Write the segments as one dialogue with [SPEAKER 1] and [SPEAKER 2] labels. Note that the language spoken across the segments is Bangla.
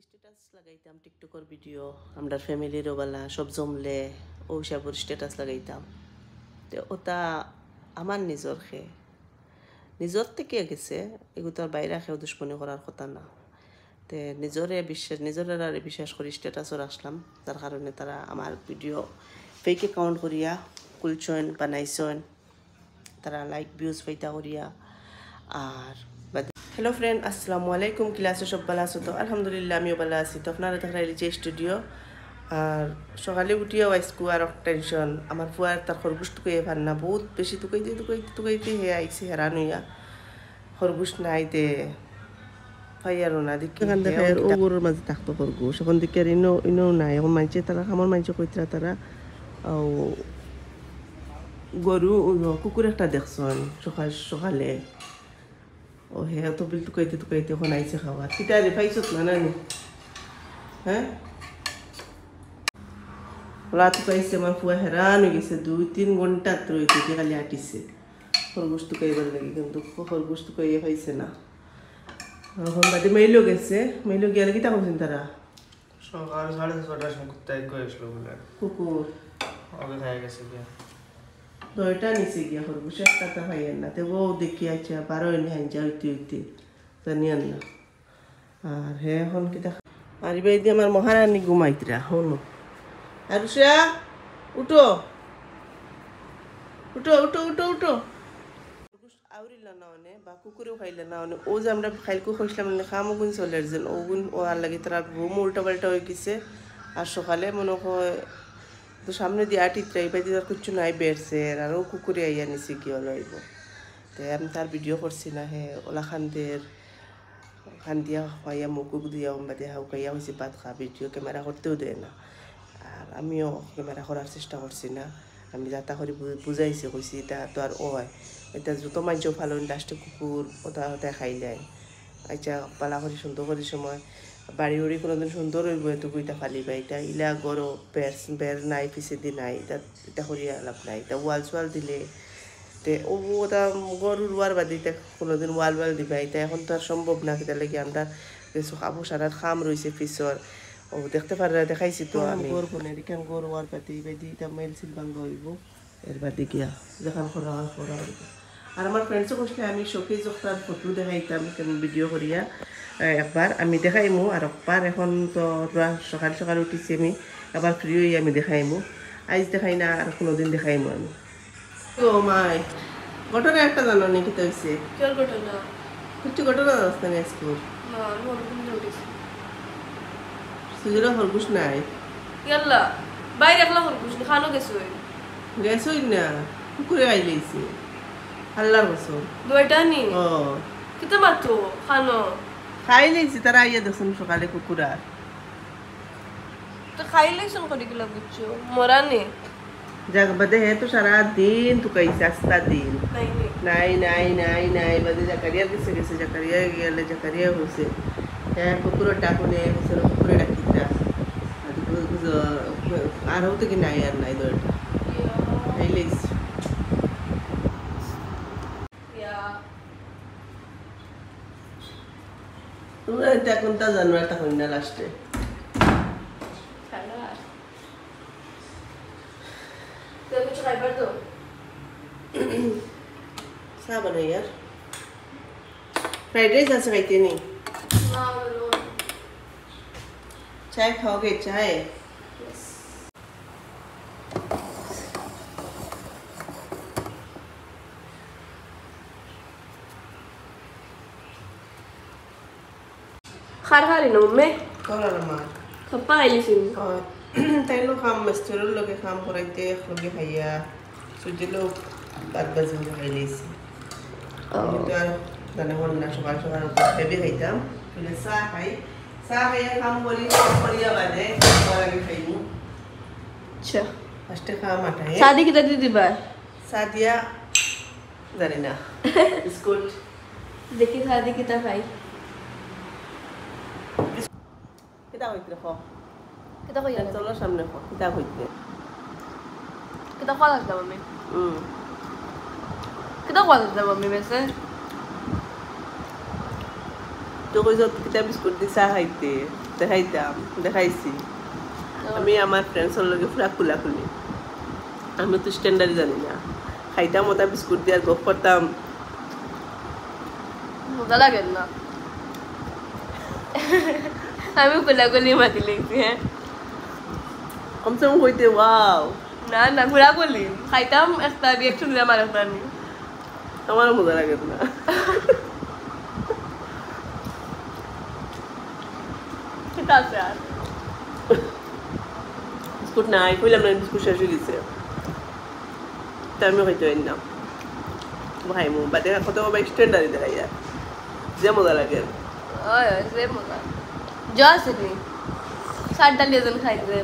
[SPEAKER 1] স্ট্যাটাস লাগাইতাম টিকটকের ভিডিও আমরা ফ্যামিলিরও বেলা সব জমলে ওইসবের স্ট্যাটাস লাগাইতাম। তো ওটা আমার নিজর থেকে গেছে, এগুলো তো আর বাইরে খেয়েও দুশ্মনী করার কথা না। তো নিজরের আর বিশ্বাস করি স্ট্যাটাসও রাখলাম, তার কারণে তারা আমার ভিডিও ফেক অ্যাকাউন্ট করিয়া খুলছেন বানাইছেন, তারা লাইক ভিউজ পাইতা করিয়া। আর হ্যালো ফ্রেন্ড, আসসালামু আলাইকুম। ক্লাসে সব ভালো আছো তো? আলহামদুলিল্লাহ আমিও ভালো আছি। তো আপনারা দেখা যে স্টুডিও আর সকালে উঠিয়াও আইসকু আর টেনশন আমার ফুয়ার তার খরগোশটুকুই ভার না, বহুত বেশি তুকাইতে হে আইসি হেরান হইয়া খরগোশ নাই দে ফাইয়ারও না দেখি দেখা ও গরুর মাঝে থাকতো খরগোশ, এখন দেখি আর ইনো নাই। এখন মানছে তারা আমার মানছে কইতরা তারা গরু কুকুর একটা দেখছেন সকালে ও হে তো বিল টুকাইতে এখন আইসে খাওয়া কিতা রে পাইছত না নানি? হ্যাঁ ওলা টুকাইছে আমার ফুয়া হেরান হয়ে গেছে, 2-3 ঘন্টা রইতে খালি আটিছে খরগোশ টুকাইবার লাগে, কিন্তু খরগোশ টুকাইয়ে পাইছে না। এখন বাদে মেইলো গিয়ালে কিতা করছেন তারা?
[SPEAKER 2] সকাল 6:30টার সময় কুত্তায় কয়েছিল বলে
[SPEAKER 1] কুকুর
[SPEAKER 2] আগে খাই গেছে গিয়া
[SPEAKER 1] দয়টা নিচে গিয়া খরগোশ একটা তা খাইয়েন না, তো ও দেখি আচ্ছা 12 হাঞ্জা হইতে জানিয়েন না। আর হে এখন কিতা আর এবার দিয়ে আমার মহারানী ঘুমাইতরা হলো। আর উঠো উঠো উঠো উঠো উঠো আউরিলা না অনে বা কুকুরেও খাইলে না অনে ও যে আমরা খাইলকু খাইছিলাম মানে খামো গুণ চলে যেন ও গুণ ও আর লাগে তারা ঘুম উল্টা পাল্টা হয়ে গেছে। আর সকালে মনে হয় তো সামনে দিয়ে আটিত্রা এবার দিয়ে তার কিছু নাই বেরছে আর ও কুকুরে আইয়া নিছে কি হলো আইব। তো আমি তার ভিডিও করছি না, হে ওলা খান দিয়া খাইয়া মুখ দিয়া বাদে হাউকাইয়া হয়েছে ভাত খা, ভিডিও ক্যামেরা করতেও দেয় না। আর আমিও ক্যামেরা করার চেষ্টা করছি না, আমি যাতা করে বুঝাইছি কইছি এটা তো আর ও হয় এটা যত মাঞ্চ ভালো লাস্টে কুকুর ওটা ওটা খাই যায়। আচ্ছা পালা করি সুন্দর করি সময় বাড়ি উড়ি কোনোদিন সুন্দর হইব এটুকু এটা ফালি পাই, এটা ইলা গরো বের নাই পিছে দি নাই, এটা করিয়া লাভ নাই। এটা ওয়াল দিলে তে ও ওটা গরুর ওয়ার বাদি কোনোদিন ওয়াল দিবা, এটা এখন তো আর সম্ভব না। সেটা লাগে আমরা কিছু খাবো সারার খাম রয়েছে পিছর ও দেখতে পারে দেখাইছি তো আমি গরু ফোনে এখান গরু ওয়ার পাতি বাদি এটা মেল সিল ভাঙ্গ হইব এর বাদি গিয়া যেখান করা হইব। আর আমার ফ্রেন্ডসও বসলে আমি শোকে যখন ফটো দেখাইতাম ভিডিও করিয়া একবার আমি দেখাইমু আর একবার এখন তো সকাল উঠিছি আমি আবার ফ্রি হয়ে আমি দেখাইমু, আজ দেখাই না আর কোনোদিন দেখাইমু আমি। ও মাই ঘটনা একটা জানো নি কি হয়েছে? কিছু ঘটনা জানাস না স্কুল সুজুরা খরগোশ নাই
[SPEAKER 3] বাইরে একলা খরগোশ খানো
[SPEAKER 1] গেছই না কুকুরে আইলেছে আল্লাহর বছর
[SPEAKER 3] দুইটা নি
[SPEAKER 1] ও
[SPEAKER 3] কিতা মাতো খানো
[SPEAKER 1] খাই লেছি তারা আইয়া দেখছেন সকালে কুকুরা
[SPEAKER 3] তো খাইলেছন করি গেলা বুঝছো মরানি
[SPEAKER 1] যাক বাদে হে তো সারা দিন টুকাইছে আস্তা দিন নাই বাদে জাকারিয়া গেছে জাকারিয়া গেলে জাকারিয়া হয়েছে হ্যাঁ কুকুরের ডাকুনে কুকুরে ডাকিতা আর হতো কি নাই আর নাই দরটা খাইলেছি তোমরা এটা কোনটা জানো একটা হই না লাস্টে চা বানাই আর फ्राइड राइस ऐसे खाते नहीं चाय खाओगे? चाय
[SPEAKER 3] खारी ना मम्मी
[SPEAKER 1] कौन आ रहा
[SPEAKER 3] पप्पा आइली सिन
[SPEAKER 1] और तैन लोग काम मस्तिरों लोगे काम कराते लोगे खाया सुजी लोग बात बज़ में खाई सी तो दाने वो ना सकाल हेवी खाईता फिर साह खाई काम करिया बादे और आगे खाईमु।
[SPEAKER 3] अच्छा
[SPEAKER 1] फर्स्ट काम आता है
[SPEAKER 3] शादी की दीदी बा
[SPEAKER 1] सादिया जानिना बिस्कुट
[SPEAKER 3] देखी शादी किता खाई
[SPEAKER 1] किता होइते खो
[SPEAKER 3] किता खाई
[SPEAKER 1] चलो सामने खो किता होइते
[SPEAKER 3] किता खा लगता मम्मी किता खा लगता मम्मी वैसे
[SPEAKER 1] তো কইছো কিতা বিস্কুট দি চা খাইতে দেখাইতাম দেখাইছি আমি আমার ফ্রেন্ডসের লগে পুরা খুলাখুলি আমি তো স্ট্যান্ডার্ড জানি না খাইতাম ওটা বিস্কুট দিয়ে আর গপ করতাম
[SPEAKER 3] মজা লাগে না আমি কোলাকুলি মাতি লিখছি হ্যাঁ
[SPEAKER 1] কমসে কম কইতে ওয়াও
[SPEAKER 3] না না কোলাকুলি খাইতাম একটা রিয়েকশন দিলাম আর একটা নি
[SPEAKER 1] আমারও মজা লাগে না
[SPEAKER 3] ঠিক আছে আর
[SPEAKER 1] বিস্কুট নাই কইলাম না বিস্কুট শেষ হয়ে গেছে তা আমি হয়তো না ভাই মো বাদে কত বাবা স্ট্যান্ডার্ড দেখাই যে মজা লাগে
[SPEAKER 3] ওই ওই যে মজা যা আছে নি সাতটা লিজন খাইতে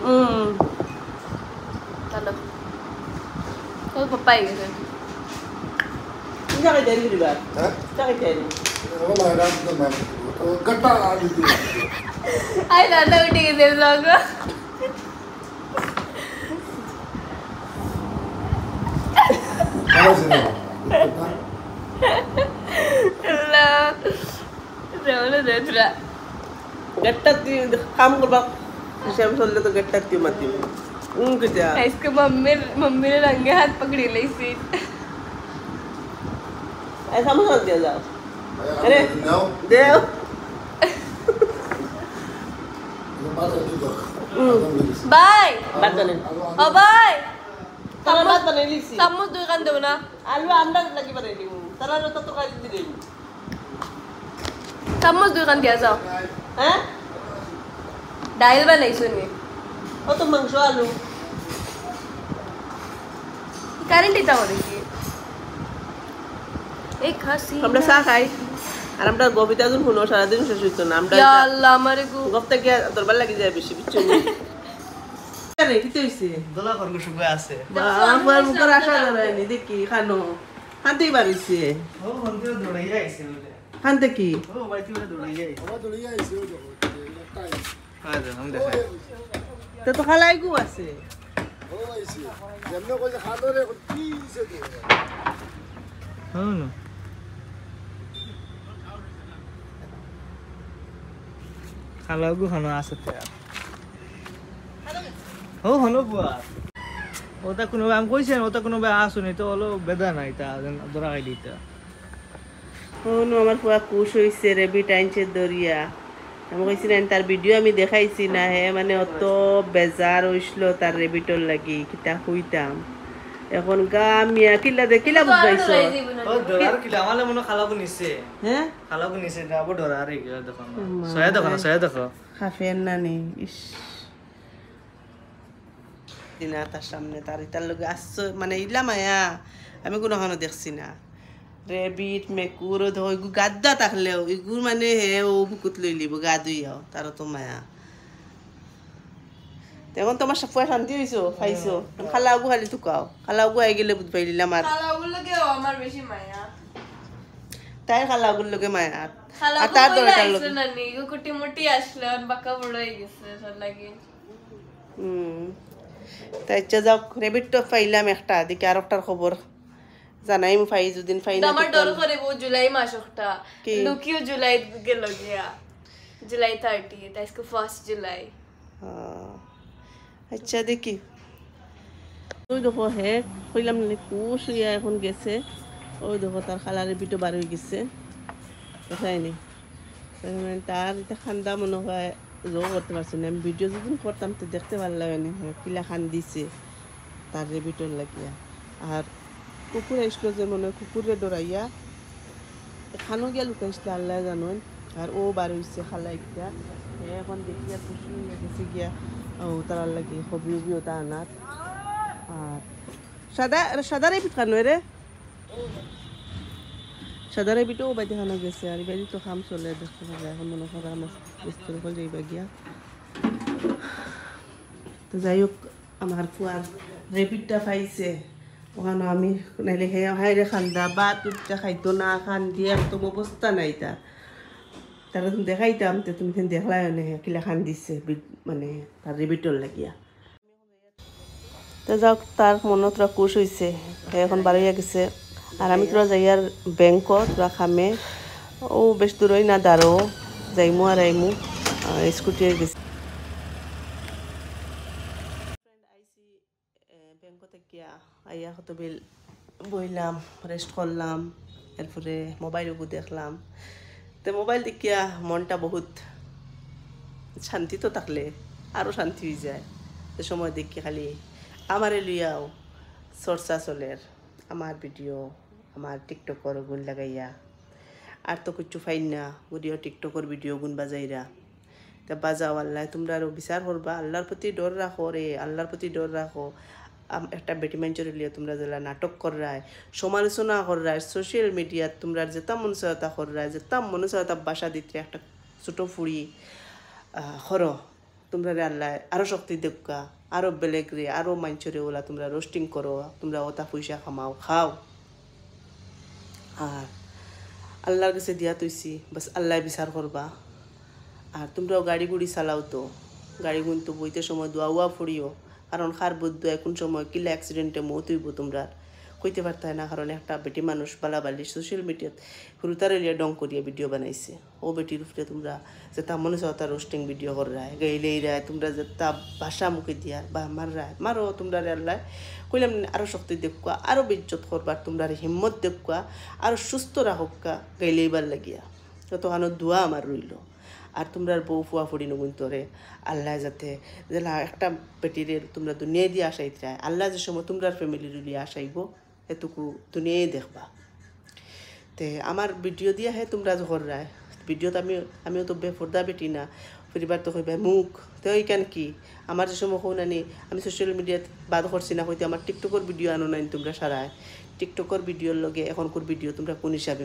[SPEAKER 3] তাহলে তো পাপাই গেছে
[SPEAKER 1] জায়গায় যাই দিবা
[SPEAKER 4] হ্যাঁ
[SPEAKER 1] জায়গায় যাই
[SPEAKER 4] ওলা রাত না তো গটা আনি দি
[SPEAKER 3] আই দাদা উঠে গেছে লোক
[SPEAKER 4] ভালো ছিল
[SPEAKER 3] লা রেওলে দেতরা
[SPEAKER 1] গট্টা তুই কাম করবা হিসাব চললে তো গট্টা তুই মাতি কিতা
[SPEAKER 3] इसके मम्मी ने रंगे हाथ पकड़ी ली सीट
[SPEAKER 1] ऐसा मत दिया जाओ
[SPEAKER 4] अरे नो
[SPEAKER 1] देव
[SPEAKER 4] बात है तो
[SPEAKER 3] बाय
[SPEAKER 1] बात करने
[SPEAKER 3] ओ बाय
[SPEAKER 1] তারা বাদ বানাই লিছি
[SPEAKER 3] सामूस दुई कान देव ना
[SPEAKER 1] আলু আমরা লাগি বানাই দিব তারা তো কাজ দি দেব
[SPEAKER 3] सामूस दुई कान दिया जाओ
[SPEAKER 1] হ্যাঁ
[SPEAKER 3] डायल बनाई सुनी
[SPEAKER 1] ও তো মাংস আলু
[SPEAKER 3] करंट इतना हो रही एक हंसी
[SPEAKER 1] আমরা চা খাই আর আমরা গবিতা যখন শুনো সারাদিন শেষ হইতো না আমরা
[SPEAKER 3] या अल्लाह हमारे को
[SPEAKER 1] গপ্তা কি দরবার লাগি যায় বেশি বিচ্ছু আরে কি হইছে
[SPEAKER 2] দোলা খরগোশ শুয়ে আছে
[SPEAKER 1] আমার মুখের আশা জানায়নি দেখি খানো খানতেই পারিছে
[SPEAKER 2] ও হন্তে দৌড়াইয়া আইছে বলে
[SPEAKER 1] খানতে কি
[SPEAKER 2] ও বাইতে বলে দৌড়াইয়া আইছে
[SPEAKER 4] আমার তো লিয়া আইছে ওই দেখো টাইম
[SPEAKER 2] হ্যাঁ আমি দেখাই
[SPEAKER 1] তো তো খালাই গু আছে
[SPEAKER 4] ও আইছে যেমন কই খাদরে কি দিছে তো
[SPEAKER 2] হ্যাঁ না খালাগু খানো আছে তে ও হনো বুয়া ওটা কোনো আমি কইছেন ওটা কোনো বে আসুনি তো হলো বেদা নাই তা ধরা খাই দিতা
[SPEAKER 1] শোনো আমার পুরা কুশ হইছে রেবিট আইনছে দরিয়া আমি কইছি না তার ভিডিও আমি দেখাইছি না হে মানে অত বেজার হইছিল তার রেবিটর লাগি কিতা হইতাম এখন গা মিয়া কিলা বুঝাইছো
[SPEAKER 2] ও ডরার কিলা আমালে মনে খালাগু নিছে
[SPEAKER 1] হ্যাঁ
[SPEAKER 2] খালাগু নিছে যাবো ডরার এই দেখো সয়া দেখো
[SPEAKER 1] খাফেন নানি ইস দিনা তার সামনে তার ইটার লগে আসছো মানে ইলা মায়া আমি কোনোখানো দেখছি না রেবিট মেকুর ওইগু গাদ্দা থাকলেও ইগুর মানে হে ও বুকুত লই লিব গা ধুইয়াও তারও তো মায়া এখন তোমার সব শান্তি হইছো খাইছো খালাগু খালি টুকাও খালাগু আই গেলে বুঝ পাইলিলাম আর
[SPEAKER 3] খালাগুলো কে আমার বেশি মায়া
[SPEAKER 1] তাই খালাগুর লগে মায়া আর
[SPEAKER 3] খালাগু
[SPEAKER 1] তার
[SPEAKER 3] কইলা
[SPEAKER 1] দরকার
[SPEAKER 3] আসলো
[SPEAKER 1] লগে
[SPEAKER 3] না নি কুটি মুটি আসলো আর বাঁকা বড় হয়ে গেছে সব লাগে
[SPEAKER 1] তাই ইচ্ছা যাও রেবিট তো পাইলাম একটা দেখি আর একটার খবর জানাই আমি পাই যদিন পাই না
[SPEAKER 3] আমার ডর করে वो जुलाई मास একটা
[SPEAKER 1] কি?
[SPEAKER 3] লুকিও जुलाई গেল গিয়া जुलाई 30 তাই इसको 1 जुलाई
[SPEAKER 1] আচ্ছা দেখি ওই দেখো হে কইলাম না কুশ ইয়া এখন গেছে ওই দেখো তার খালার বিটো বার হয়ে গেছে দেখায়নি তার এটা খান্দা মনে হয় জো করতে পারছি না আমি ভিডিও যদিন করতাম তো দেখতে ভালো লাগে না কিলা খান দিছে তার রেবিটর লাগিয়া আর কুকুর আসলো যে মনে হয় কুকুরে ডরাইয়া খানো গিয়া লুকাইছিল আল্লাহ জানুন আর ও বার হয়েছে খালা একটা এখন দেখিয়া খুশি হয়ে গেছে গিয়া ও তার লাগে হবি হবি ওটা আনার আর সাদা রেবিট খানো রে সাদা রেবিটও বাইতে খানো গেছে আর বাইরে তো খাম চলে দেখতে পাবে এখন মনে করা আমার ব্যস্ত হল যাইবা গিয়া তো যাই হোক আমার ফুয়ার রেবিটটা পাইছে ওখানে আমি নাইলে হে হাইরে খান্দা বা তুটা খাইতো না খান দিয়ে একদম অবস্থা নাই তারা তুমি দেখাইতাম তো তুমি দেখলাই নে কিলা খান দিছে মানে তার রেবিটর লাগিয়া তো যাওক তার মনত তোরা কুশ হয়েছে এখন বারোইয়া গেছে আর আমি তোরা যাই আর ব্যাংকত তোরা খামে ও বেশ দূরই না দাঁড়ো যাইমু আর আইমু স্কুটির গেছি ব্যাংক থেকে আইয়া কত বিল বইলাম রেস্ট করলাম এরপরে মোবাইলও দেখলাম তো মোবাইল দেখিয়া মনটা বহুত শান্তি তো থাকলে আরও শান্তি হয়ে যায় সে সময় দেখি খালি আমারে লইয়াও চর্চা চলের আমার ভিডিও আমার টিকটকর গুণ লাগাইয়া আর তো কিছু ফাইন না যদিও টিকটকর ভিডিও গুণ বাজাইরা তা বাজাও আল্লাহ তোমরা আরও বিচার করবা আল্লাহর প্রতি ডর রাখো রে আল্লাহর প্রতি ডর রাখো একটা বেটি মানুষের লিয়ে তোমরা যেটা নাটক করায় সমালোচনা করায় সোশ্যাল মিডিয়াত তোমরা যেটা মনুষ্যতা করায় যেটা মনুষ্যতা বাসা দিতে একটা ছোটো ফুড়ি খর তোমরা রে আল্লাহ আরও শক্তি দেখা আরও বেলেগ রে আরও মানুষরে ওলা তোমরা রোস্টিং করো তোমরা ওটা পয়সা কামাও খাও আর আল্লাহর কাছে দিয়া তৈছি বাস আল্লাহ বিচার করবা আর তোমরাও গাড়ি গুড়ি চালাও তো গাড়ি গুণ তো বইতে সময় দোয়া ফুড়িও কারণ খার বুদ্ধ এখন সময় কিলা অ্যাক্সিডেন্টে মত হইব তোমরা কইতে পারতাই না কারণ একটা বেটি মানুষ বালাবালি সোশ্যাল মিডিয়াত হুরুতারে লিয়া ডং করিয়া ভিডিও বানাইছে ও বেটির উপরে তোমরা যেটা মনে চাও তার রোস্টিং ভিডিও করায় গাইলে রায় তোমরা যেটা ভাষা মুখে দিয়া বা মাররায় মারো তোমরা আল্লাহ কইলাম আরও শক্তি দেখুয়া আরও বেজ্জত করবার তোমরা হিম্মত দেখুয়া আরও সুস্থ রাখা গাইলেইবার লাগিয়া ততখানো দোয়া আমার রইল আর তোমরা বউ ফুয়া ফুড়ি নগুন তোরে আল্লাহ যাতে যেলা একটা বেটিরে তোমরা দুনিয়ায় দিয়ে আসাইতে চায় আল্লাহ যে সময় তোমরা ফ্যামিলির লিয়ে আসাইব এটুকু দুনিয়ায় দেখবা তে আমার ভিডিও দিয়া হে তোমরা যখন রায় ভিডিওত আমিও তো বেফর্দা বেটি না পরিবার তো কইবা মুখ তো এইখান কি আমার যে সময় কোন আনি আমি সোশ্যাল মিডিয়াত বাদ করছি না হয়তো আমার টিকটকর ভিডিও আনো নাই তোমরা সারায় টিকটকর ভিডিওর লগে এখনকার ভিডিও তোমরা কোন হিসাবে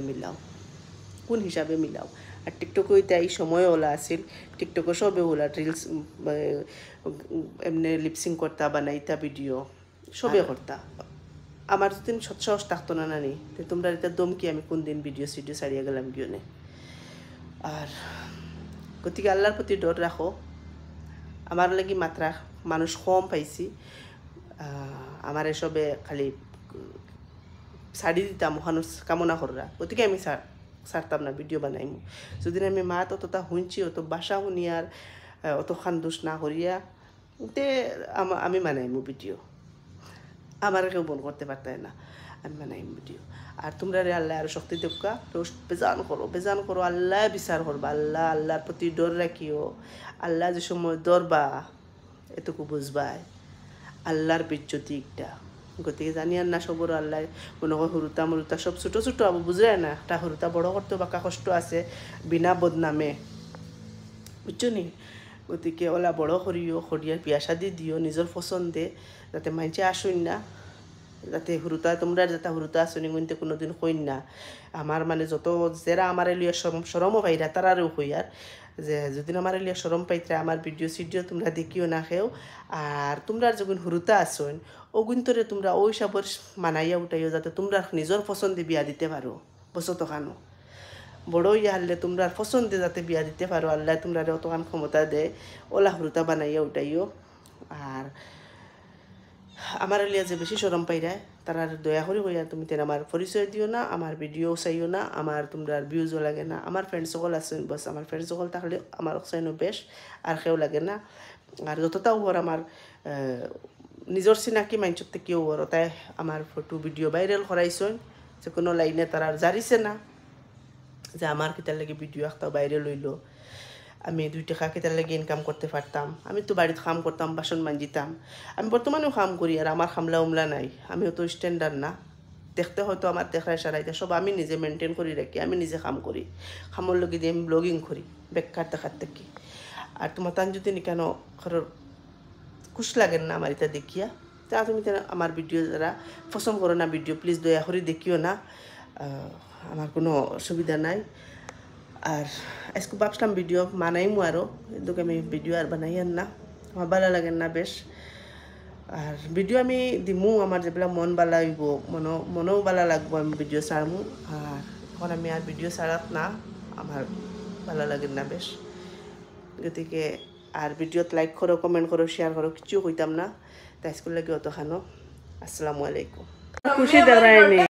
[SPEAKER 1] মিলাও আর টিকটক হইতে এই সময় ওলা আছিল টিকটকে সবে ওলা রিলস এমনি লিপসিং করতা বানাইতা ভিডিও সবে করতা আমার যদি সৎসাহস থাকতো না নানি তো তোমরা এটা দমকি আমি কোন দিন ভিডিও ছাড়িয়ে গেলাম গিয়ে আর গতিকে আল্লাহর প্রতি ডর রাখো আমার লাগি মাত্রা মানুষ কম পাইছি আমার এসবে খালি ছাড়ি দিতাম মানুষ কামনা কররা গতিকে আমি ছাড়তাম না ভিডিও বানাইমু যদি আমি মাত অতটা শুনছি অত বাসা শুনি আর অত খান্দোষ না করিয়া তে আমি বানাইমু ভিডিও আমার কেউ বন করতে পারতাই না আমি বানাইমু ভিডিও আর তোমরা রে আল্লাহ আর শক্তি দেখা রোস্ট বেজান করো আল্লাহ বিচার করবা আল্লাহর প্রতি ডর রাখিও আল্লাহ যে সময় ডরবা এটুকু বুঝবাই আল্লাহর বিজ্জতি একটা গতিকে জানি আর না সবর আল্লাহ মনে হয় হরুতা মরুতা সব ছোটো ছোটো আবু বুঝে না একটা হরুতা বড় করতে বাঁকা কষ্ট আছে বিনা বদনামে বুঝছো নি গতিকে ওলা বড় করিও খরিয়ার বিয়া শাদি দিও নিজের পছন্দে যাতে মাইনছে আসুন না যাতে হুরুতা তোমরা যাতে হুরুতা আসুনি কিন্তু কোনোদিন কইন না আমার মানে যত যারা আমার লিয়া সরমও পাইরা তারারও কইয়ার যে যদি আমার লিয়া সরম পাইতরা আমার ভিডিও সিডিও তোমরা দেখিও না খেও আর তোমরা যখন হুরুতা আসুন ওগুন্তরে তোমরা ওই সবর মানাইয়া উঠাইও যাতে তোমরা নিজের পছন্দে বিয়া দিতে পারো বসো তখানো বড় ইয়া হলে তোমরা পছন্দে যাতে বিয়া দিতে পারো আল্লাহ তোমরা অতখান ক্ষমতা দেয় ওলা হুরুতা বানাইয়া উঠাইও আর আমার লিয়া যে বেশি সরম পাইরা তারা দয়া করে কইয়া তুমি তেন আমার পরিচয় দিও না আমার ভিডিও চাইও না আমার তোমরা ভিউজও লাগে না আমার ফ্রেন্ড সকল আছে বস আমার ফ্রেন্ড সকল থাকলে আমার চাইনো বেশ আর কেউ লাগে না আর যতটাও ওর আমার নিজের চিনাকি মাইন্ডসতে কেউ ওর তাই আমার ফটো ভিডিও ভাইরাল করাইছেন যে কোনো লাইনে তারা জারিছে না যে আমার কিতার লাগে ভিডিও একটা বাইরে লইল আমি 2 টাকা কেতার লাগে ইনকাম করতে পারতাম আমি তো বাড়িতে কাম করতাম বাসন মাঞ্জিতাম আমি বর্তমানেও কাম করি আর আমার খামলা উমলা নাই আমিও তো স্ট্যান্ডার্ড না দেখতে হয়তো আমার দেখায় সারাইতে সব আমি নিজে মেনটেন করি রাখি আমি নিজে কাম করি খামর লগে দিয়ে আমি ব্লগিং করি বেকার দেখার থেকে আর তোমার তান যদি কেন ঘরের খুশ লাগেন না আমার এটা দেখিয়া তা তুমি আমার ভিডিও যারা পছন্দ করো না ভিডিও প্লিজ দয়া করে দেখিও না আমার কোনো অসুবিধা নাই আর আজকে ভাবছিলাম ভিডিও বানাইমু আরও কিন্তু আমি ভিডিও আর বানাই আর না আমার ভালো লাগেন না বেশ আর ভিডিও আমি দিমু আমার যেবিলাক মন ভালো হইব মনেও ভালো লাগবো আমি ভিডিও ছাড়মু আর এখন আমি আর ভিডিও ছাড়াত না আমার ভালো লাগেন না বেশ গতিকে আর ভিডিওত লাইক করো কমেন্ট করো শেয়ার করো কিছু কইতাম না তাই আজকে লাগে অতখানো আসসালামু আলাইকুম খুশি দাঁড়ায়নি